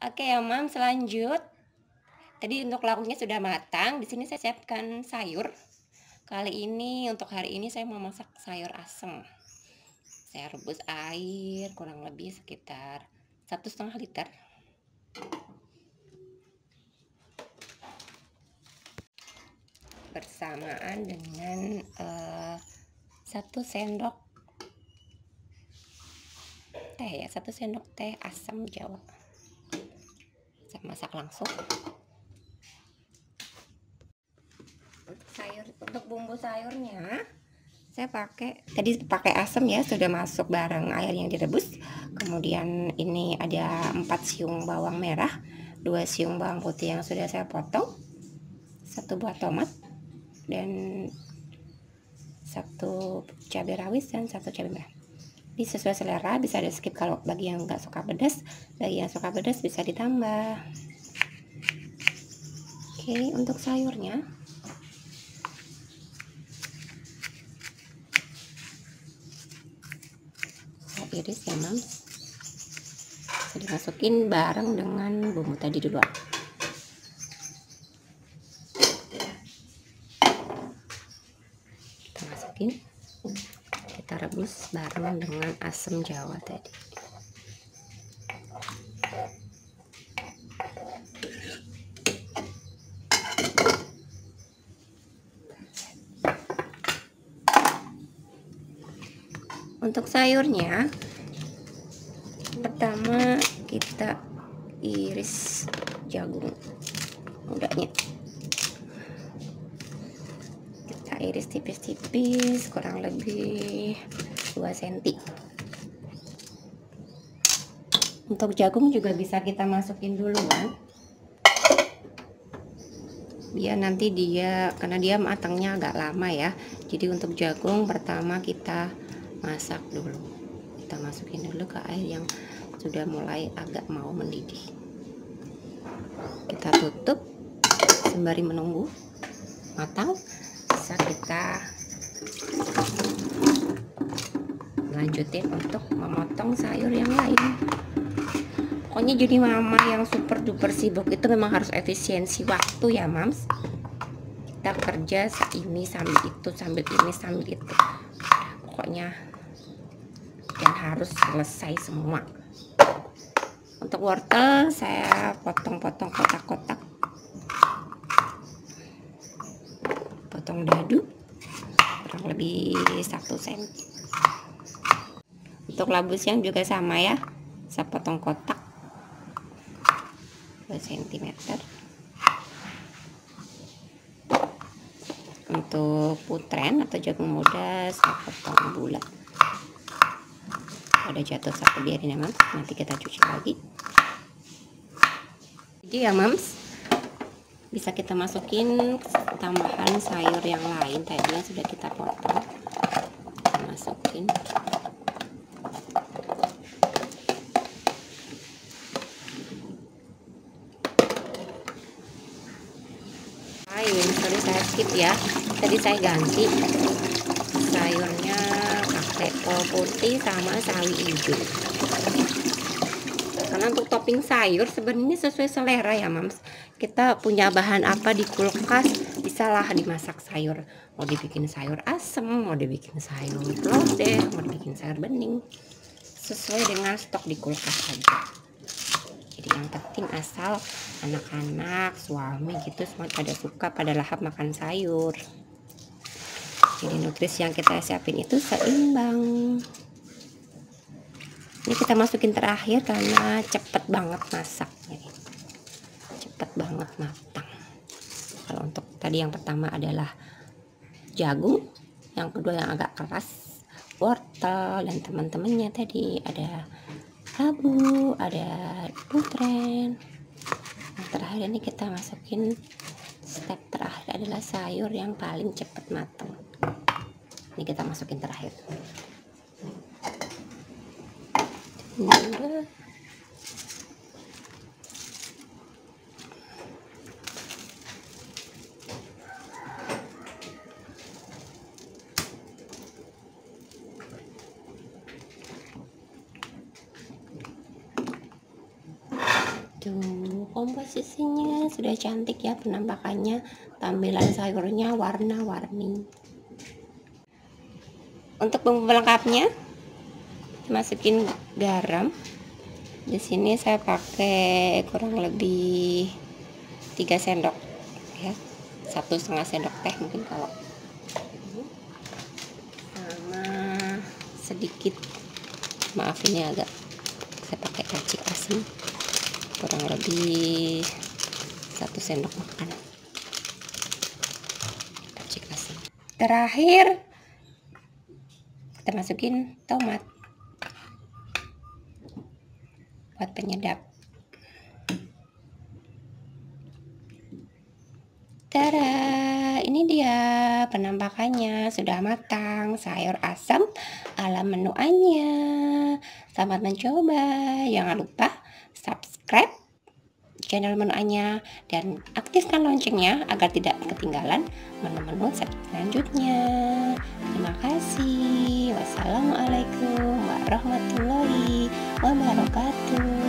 Oke ya, Mam, selanjut. Tadi untuk lauknya sudah matang. Di sini saya siapkan sayur. Kali ini untuk hari ini saya mau masak sayur asem. Saya rebus air kurang lebih sekitar 1,5 liter. Bersamaan dengan 1 sendok teh ya, 1 sendok teh asam Jawa. Saya masak langsung. Untuk bumbu sayurnya saya pakai asam ya, sudah masuk bareng air yang direbus. Kemudian ini ada 4 siung bawang merah, 2 siung bawang putih yang sudah saya potong, 1 buah tomat, dan 1 cabai rawit dan 1 cabai merah. Ini sesuai selera, bisa di skip kalau bagi yang nggak suka pedas. Bagi yang suka pedas bisa ditambah. Oke, untuk sayurnya saya iris ya, Mam. Saya dimasukin bareng dengan bumbu tadi dulu. Kita masukin, kita rebus bareng dengan asam Jawa tadi. Untuk sayurnya, pertama kita iris jagung mudanya. Kita iris tipis-tipis, kurang lebih 2 cm. Untuk jagung juga bisa kita masukin duluan, biar nanti karena dia matangnya agak lama ya. Jadi untuk jagung pertama kita masak dulu, kita masukin dulu ke air yang sudah mulai agak mau mendidih. Kita tutup sembari menunggu matang. Bisa kita lanjutin untuk memotong sayur yang lain. Pokoknya jadi mama yang super duper sibuk itu memang harus efisiensi waktu ya, Mams. Kita kerja ini sambil itu, sambil ini sambil itu, pokoknya dan harus selesai semua. Untuk wortel saya potong-potong kotak-kotak, potong dadu kurang lebih 1 cm. Untuk labu siam juga sama ya, saya potong kotak 2 cm. Untuk putren atau jagung muda saya potong bulat. Ada jatuh satu, biarin ya, Mams, nanti kita cuci lagi. Jadi ya, Mams, bisa kita masukin tambahan sayur yang lain tadi yang sudah kita potong. Kita masukin. Sorry saya skip ya, tadi saya ganti sayurnya pakai kol putih sama sawi hijau, karena untuk topping sayur sebenarnya sesuai selera ya, Mams. Kita punya bahan apa di kulkas, bisalah dimasak sayur. Mau dibikin sayur asem, mau dibikin sayur lodeh, mau dibikin sayur bening, sesuai dengan stok di kulkas aja. Jadi yang penting asal anak-anak, suami gitu semua pada suka, pada lahap makan sayur. Jadi nutrisi yang kita siapin itu seimbang. Ini kita masukin terakhir karena cepet banget masaknya, cepet banget matang. Kalau untuk tadi yang pertama adalah jagung, yang kedua yang agak keras wortel, dan teman-temannya tadi ada labu, ada putren. Yang terakhir ini kita masukin, step terakhir adalah sayur yang paling cepat matang. Ini kita masukin terakhir. Tuh, komposisinya sudah cantik ya, penampakannya, tampilan sayurnya warna-warni. Untuk bumbu pelengkapnya, masukin garam. Di sini saya pakai kurang lebih 3 sendok ya, 1,5 sendok teh mungkin kalau, sama sedikit, maaf ini agak, saya pakai racik asin kurang lebih 1 sendok makan racik asin. Terakhir kita masukin tomat buat penyedap. Tada, ini dia penampakannya, sudah matang sayur asam ala menu Anya. Selamat mencoba, jangan lupa subscribe channel menu Anya dan aktifkan loncengnya agar tidak ketinggalan menu-menu selanjutnya. Terima kasih. Wassalamualaikum warahmatullahi wabarakatuh.